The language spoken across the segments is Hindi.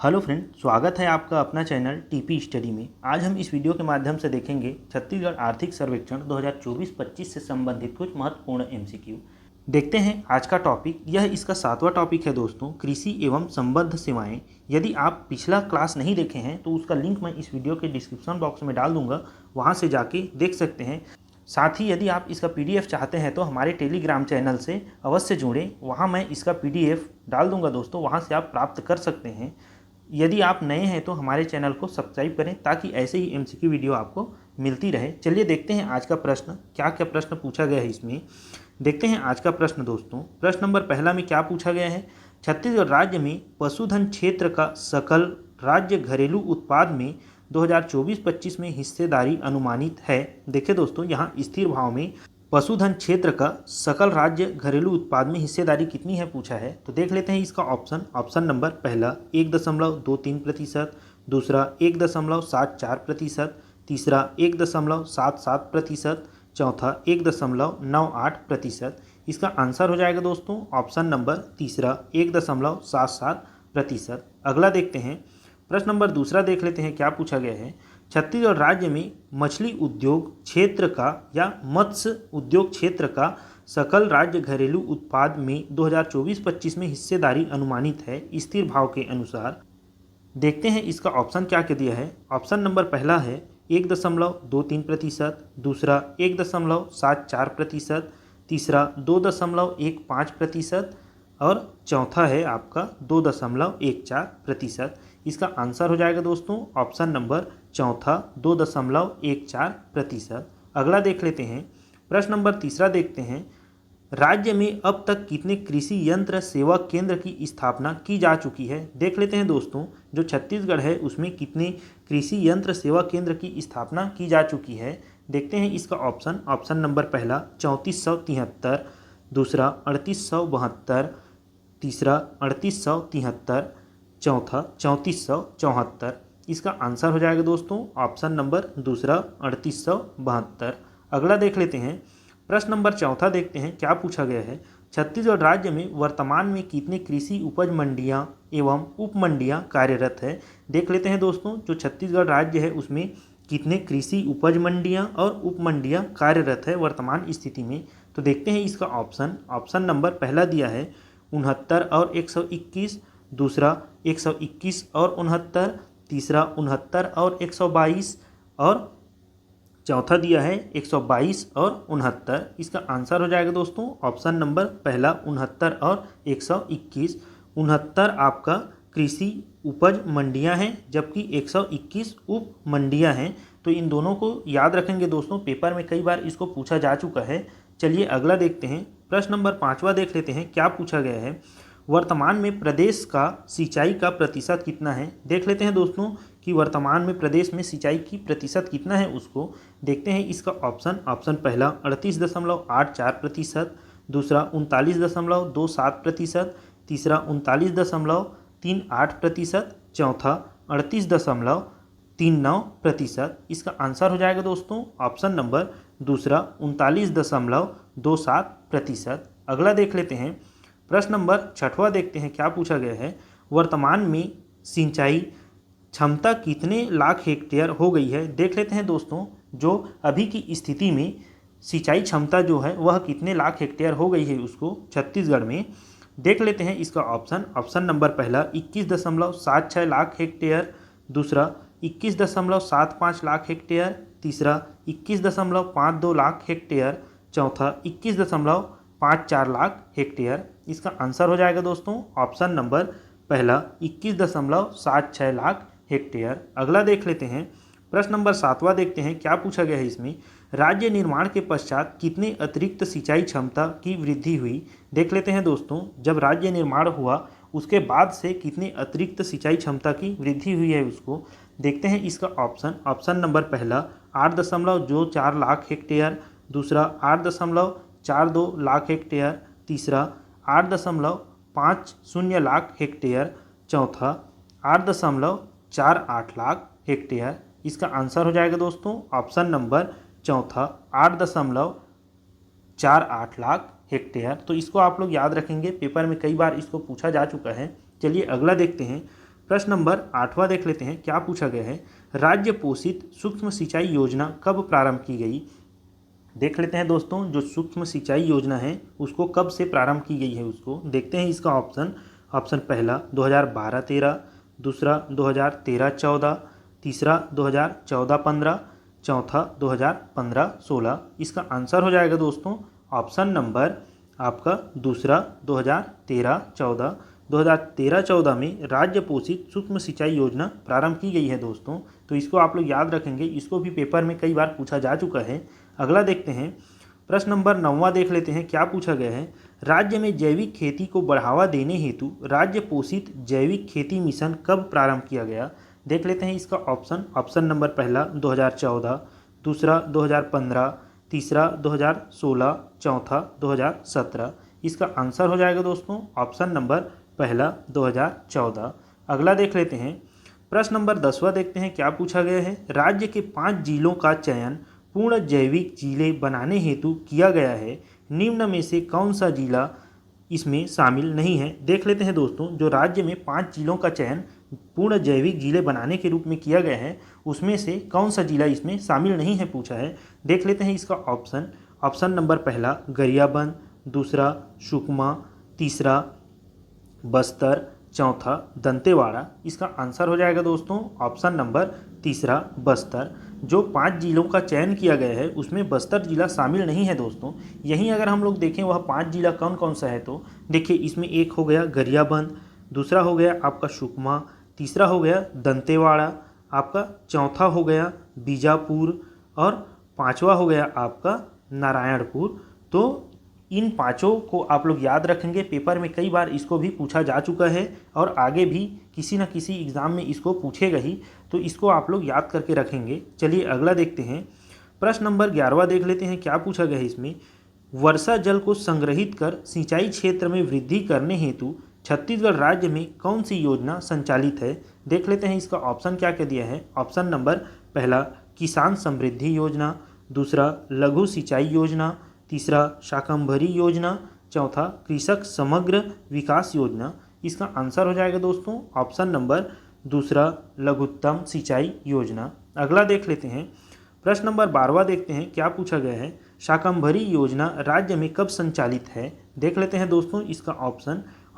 हेलो फ्रेंड, स्वागत है आपका अपना चैनल टीपी स्टडी में। आज हम इस वीडियो के माध्यम से देखेंगे छत्तीसगढ़ आर्थिक सर्वेक्षण 2024-25 से संबंधित कुछ महत्वपूर्ण एमसीक्यू। देखते हैं आज का टॉपिक। यह इसका 7वां टॉपिक है दोस्तों, कृषि एवं संबद्ध सेवाएं। यदि आप पिछला क्लास नहीं देखे हैं तो उसका लिंक मैं इस वीडियो के डिस्क्रिप्शन बॉक्स में डाल दूंगा, वहां से जाके देख सकते हैं। साथ ही यदि आप इसका पीडीएफ चाहते हैं तो हमारे टेलीग्राम चैनल से अवश्य जुड़ें, वहां मैं इसका पीडीएफ डाल दूंगा दोस्तों, वहां से आप प्राप्त कर सकते हैं। यदि आप नए हैं तो हमारे चैनल को सब्सक्राइब करें ताकि ऐसे ही एमसीक्यू वीडियो आपको मिलती रहे। चलिए देखते हैं आज का प्रश्न, क्या क्या प्रश्न पूछा गया है इसमें। देखते हैं आज का प्रश्न दोस्तों। प्रश्न नंबर पहला में क्या पूछा गया है, छत्तीसगढ़ राज्य में पशुधन क्षेत्र का सकल राज्य घरेलू उत्पाद में 2024-25 में हिस्सेदारी अनुमानित है। देखिए दोस्तों, यहाँ स्थिर भाव में पशुधन क्षेत्र का सकल राज्य घरेलू उत्पाद में हिस्सेदारी कितनी है पूछा है। तो देख लेते हैं इसका ऑप्शन। ऑप्शन नंबर पहला 1.23%, दूसरा 1.74%, तीसरा 1.77%, चौथा 1.98%। इसका आंसर हो जाएगा दोस्तों ऑप्शन नंबर तीसरा 1.77%। अगला देखते हैं प्रश्न नंबर दूसरा, देख लेते हैं क्या पूछा गया है। छत्तीसगढ़ राज्य में मछली उद्योग क्षेत्र का या मत्स्य उद्योग क्षेत्र का सकल राज्य घरेलू उत्पाद में 2024-25 में हिस्सेदारी अनुमानित है स्थिर भाव के अनुसार। देखते हैं इसका ऑप्शन क्या क्या दिया है। ऑप्शन नंबर पहला है 1.23%, दूसरा 1.74%, तीसरा 2.15% और चौथा है आपका 2.14%। इसका आंसर हो जाएगा दोस्तों ऑप्शन नंबर चौथा 2.14%। अगला देख लेते हैं प्रश्न नंबर तीसरा, देखते हैं राज्य में अब तक कितने कृषि यंत्र सेवा केंद्र की स्थापना की जा चुकी है। देख लेते हैं दोस्तों, जो छत्तीसगढ़ है उसमें कितने कृषि यंत्र सेवा केंद्र की स्थापना की जा चुकी है। देखते हैं इसका ऑप्शन। ऑप्शन नंबर पहला 3473, दूसरा 3872, तीसरा 3873, चौथा 3474। इसका आंसर हो जाएगा दोस्तों ऑप्शन नंबर दूसरा 3872। अगला देख लेते हैं प्रश्न नंबर चौथा, देखते हैं क्या पूछा गया है। छत्तीसगढ़ राज्य में वर्तमान में कितने कृषि उपज मंडियां एवं उप मंडियां कार्यरत है। देख लेते हैं दोस्तों, जो छत्तीसगढ़ राज्य है उसमें कितने कृषि उपज मंडियां और उप मंडियां कार्यरत है वर्तमान स्थिति में। तो देखते हैं इसका ऑप्शन। ऑप्शन नंबर पहला दिया है 69 और 121, दूसरा 121 और 69, तीसरा 69 और 122 और चौथा दिया है 122 और 69। इसका आंसर हो जाएगा दोस्तों ऑप्शन नंबर पहला 69 और 121। 69 आपका कृषि उपज मंडियां हैं जबकि 121 उप मंडियां हैं। तो इन दोनों को याद रखेंगे दोस्तों, पेपर में कई बार इसको पूछा जा चुका है। चलिए अगला देखते हैं प्रश्न नंबर पाँचवा, देख लेते हैं क्या पूछा गया है। वर्तमान में प्रदेश का सिंचाई का प्रतिशत कितना है। देख लेते हैं दोस्तों कि वर्तमान में प्रदेश में सिंचाई की प्रतिशत कितना है उसको। देखते हैं इसका ऑप्शन। ऑप्शन पहला 38.84%, दूसरा 39.27%, तीसरा 39.38%, चौथा 38.39%। इसका आंसर हो जाएगा दोस्तों ऑप्शन नंबर दूसरा 39.27%। अगला देख लेते हैं प्रश्न नंबर छठवां, देखते हैं क्या पूछा गया है। वर्तमान में सिंचाई क्षमता कितने लाख हेक्टेयर हो गई है। देख लेते हैं दोस्तों, जो अभी की स्थिति में सिंचाई क्षमता जो है वह कितने लाख हेक्टेयर हो गई है उसको छत्तीसगढ़ में। देख लेते हैं इसका ऑप्शन। ऑप्शन नंबर पहला 21.76 लाख हेक्टेयर, दूसरा 21.75 लाख हेक्टेयर, तीसरा 21.52 लाख हेक्टेयर, चौथा 21.54 लाख हेक्टेयर। इसका आंसर हो जाएगा दोस्तों ऑप्शन नंबर पहला 21.76 लाख हेक्टेयर। अगला देख लेते हैं प्रश्न नंबर सातवां, देखते हैं क्या पूछा गया है इसमें। राज्य निर्माण के पश्चात कितने अतिरिक्त सिंचाई क्षमता की वृद्धि हुई। देख लेते हैं दोस्तों, जब राज्य निर्माण हुआ उसके बाद से कितने अतिरिक्त सिंचाई क्षमता की वृद्धि हुई है उसको। देखते हैं इसका ऑप्शन। ऑप्शन नंबर पहला 8.4 लाख हेक्टेयर, दूसरा 8.42 लाख हेक्टेयर, तीसरा 8.50 लाख हेक्टेयर, चौथा 8.48 लाख हेक्टेयर। इसका आंसर हो जाएगा दोस्तों ऑप्शन नंबर चौथा 8.48 लाख हेक्टेयर। तो इसको आप लोग याद रखेंगे, पेपर में कई बार इसको पूछा जा चुका है। चलिए अगला देखते हैं प्रश्न नंबर 8वां देख लेते हैं, क्या पूछा गया है। राज्य पोषित सूक्ष्म सिंचाई योजना कब प्रारंभ की गई। देख लेते हैं दोस्तों, जो सूक्ष्म सिंचाई योजना है उसको कब से प्रारंभ की गई है उसको देखते हैं। इसका ऑप्शन पहला 2012-13, दूसरा 2013-14, तीसरा 2014-15, चौथा 2015-16। इसका आंसर हो जाएगा दोस्तों ऑप्शन नंबर आपका दूसरा 2013-14। 2013-14 में राज्य पोषित सूक्ष्म सिंचाई योजना प्रारंभ की गई है दोस्तों, तो इसको आप लोग याद रखेंगे, इसको भी पेपर में कई बार पूछा जा चुका है। अगला देखते हैं, प्रश्न नंबर 9वां देख लेते हैं, क्या पूछा गया है। राज्य में जैविक खेती को बढ़ावा देने हेतु राज्य पोषित जैविक खेती मिशन कब प्रारंभ किया गया। देख लेते हैं इसका ऑप्शन नंबर पहला 2014, दूसरा 2015, तीसरा 2016, चौथा 2017। इसका आंसर हो जाएगा दोस्तों ऑप्शन नंबर पहला 2014। अगला देख लेते हैं, प्रश्न नंबर 10वां देखते हैं, क्या पूछा गया है। राज्य के 5 जिलों का चयन पूर्ण जैविक जिले बनाने हेतु किया गया है, निम्न में से कौन सा जिला इसमें शामिल नहीं है। देख लेते हैं दोस्तों, जो राज्य में 5 जिलों का चयन पूर्ण जैविक जिले बनाने के रूप में किया गया है उसमें से कौन सा जिला इसमें शामिल नहीं है पूछा है। देख लेते हैं इसका ऑप्शन नंबर पहला गरियाबंद, दूसरा सुकमा, तीसरा बस्तर, चौथा दंतेवाड़ा। इसका आंसर हो जाएगा दोस्तों ऑप्शन नंबर तीसरा बस्तर। जो 5 जिलों का चयन किया गया है उसमें बस्तर जिला शामिल नहीं है दोस्तों। यहीं अगर हम लोग देखें वह 5 जिला कौन कौन सा है, तो देखिए इसमें एक हो गया गरियाबंद, दूसरा हो गया आपका सुकमा, तीसरा हो गया दंतेवाड़ा, आपका चौथा हो गया बीजापुर और पांचवा हो गया आपका नारायणपुर। तो इन पांचों को आप लोग याद रखेंगे, पेपर में कई बार इसको भी पूछा जा चुका है और आगे भी किसी न किसी एग्ज़ाम में इसको पूछेगा ही, तो इसको आप लोग याद करके रखेंगे। चलिए अगला देखते हैं, प्रश्न नंबर 11वां देख लेते हैं, क्या पूछा गया है इसमें। वर्षा जल को संग्रहित कर सिंचाई क्षेत्र में वृद्धि करने हेतु छत्तीसगढ़ राज्य में कौन सी योजना संचालित है। देख लेते हैं इसका ऑप्शन क्या क्या दिया है। ऑप्शन नंबर पहला किसान समृद्धि योजना, दूसरा लघु सिंचाई योजना, तीसरा शाकंभरी योजना, चौथा कृषक समग्र विकास योजना। इसका आंसर हो जाएगा दोस्तों ऑप्शन नंबर दूसरा लघुत्तम सिंचाई योजना। अगला देख लेते हैं, प्रश्न नंबर 12वां देखते हैं, क्या पूछा गया है। शाकंभरी योजना राज्य में कब संचालित है। देख लेते हैं दोस्तों इसका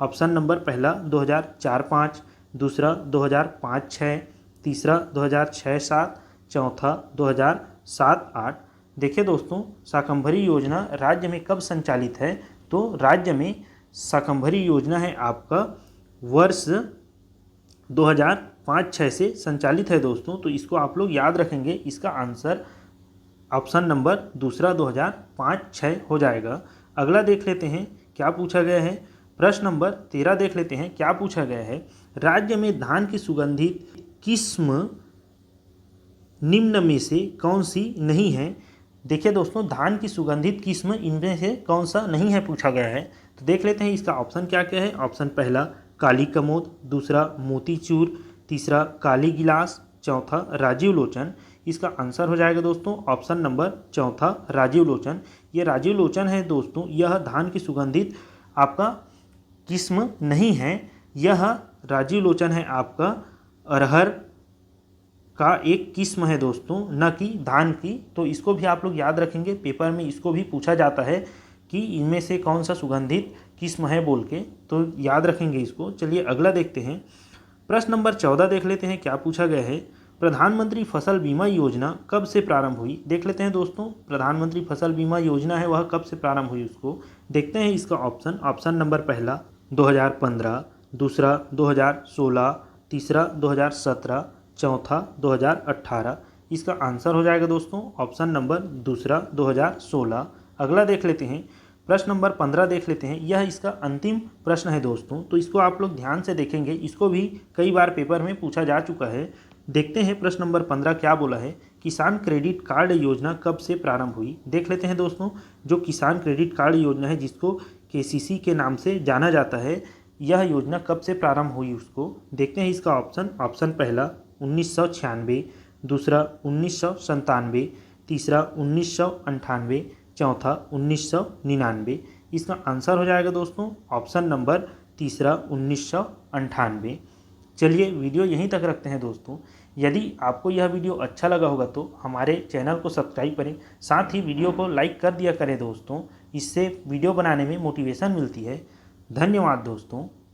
ऑप्शन नंबर पहला 2004-05, दूसरा 2005-06, तीसरा 2006-07, चौथा 2007-08। देखिए दोस्तों, शाकंभरी योजना राज्य में कब संचालित है, तो राज्य में शाकंभरी योजना है आपका वर्ष 2005-06 से संचालित है दोस्तों, तो इसको आप लोग याद रखेंगे। इसका आंसर ऑप्शन नंबर दूसरा 2005-06 हो जाएगा। अगला देख लेते हैं, क्या पूछा गया है। प्रश्न नंबर 13 देख लेते हैं, क्या पूछा गया है। राज्य में धान की सुगंधित किस्म निम्न में से कौन सी नहीं है। देखिए दोस्तों, धान की सुगंधित किस्म इनमें से कौन सा नहीं है पूछा गया है, तो देख लेते हैं इसका ऑप्शन क्या क्या है। ऑप्शन पहला काली कमोद, दूसरा मोतीचूर, तीसरा काली गिलास, चौथा राजीव लोचन। इसका आंसर हो जाएगा दोस्तों ऑप्शन नंबर चौथा राजीव लोचन। ये राजीव लोचन है दोस्तों, यह धान की सुगंधित आपका किस्म नहीं है। यह राजीव लोचन है आपका अरहर का एक किस्म है दोस्तों, न कि धान की। तो इसको भी आप लोग याद रखेंगे, पेपर में इसको भी पूछा जाता है कि इनमें से कौन सा सुगंधित किस्म है बोल के, तो याद रखेंगे इसको। चलिए अगला देखते हैं, प्रश्न नंबर 14 देख लेते हैं, क्या पूछा गया है। प्रधानमंत्री फसल बीमा योजना कब से प्रारंभ हुई। देख लेते हैं दोस्तों, प्रधानमंत्री फसल बीमा योजना है वह कब से प्रारंभ हुई उसको देखते हैं। इसका ऑप्शन नंबर पहला 2015, दूसरा 2016, तीसरा 2017, चौथा 2018। इसका आंसर हो जाएगा दोस्तों ऑप्शन नंबर दूसरा 2016। अगला देख लेते हैं, प्रश्न नंबर 15 देख लेते हैं। यह इसका अंतिम प्रश्न है दोस्तों, तो इसको आप लोग ध्यान से देखेंगे, इसको भी कई बार पेपर में पूछा जा चुका है। देखते हैं प्रश्न नंबर 15 क्या बोला है। किसान क्रेडिट कार्ड योजना कब से प्रारंभ हुई। देख लेते हैं दोस्तों, जो किसान क्रेडिट कार्ड योजना है जिसको KCC के नाम से जाना जाता है, यह योजना कब से प्रारंभ हुई उसको देखते हैं। इसका ऑप्शन पहला 1996, दूसरा 1997, तीसरा 1998, चौथा 1999। इसका आंसर हो जाएगा दोस्तों ऑप्शन नंबर तीसरा 1998। चलिए वीडियो यहीं तक रखते हैं दोस्तों। यदि आपको यह वीडियो अच्छा लगा होगा तो हमारे चैनल को सब्सक्राइब करें, साथ ही वीडियो को लाइक कर दिया करें दोस्तों। इससे वीडियो बनाने में मोटिवेशन मिलती है। धन्यवाद दोस्तों।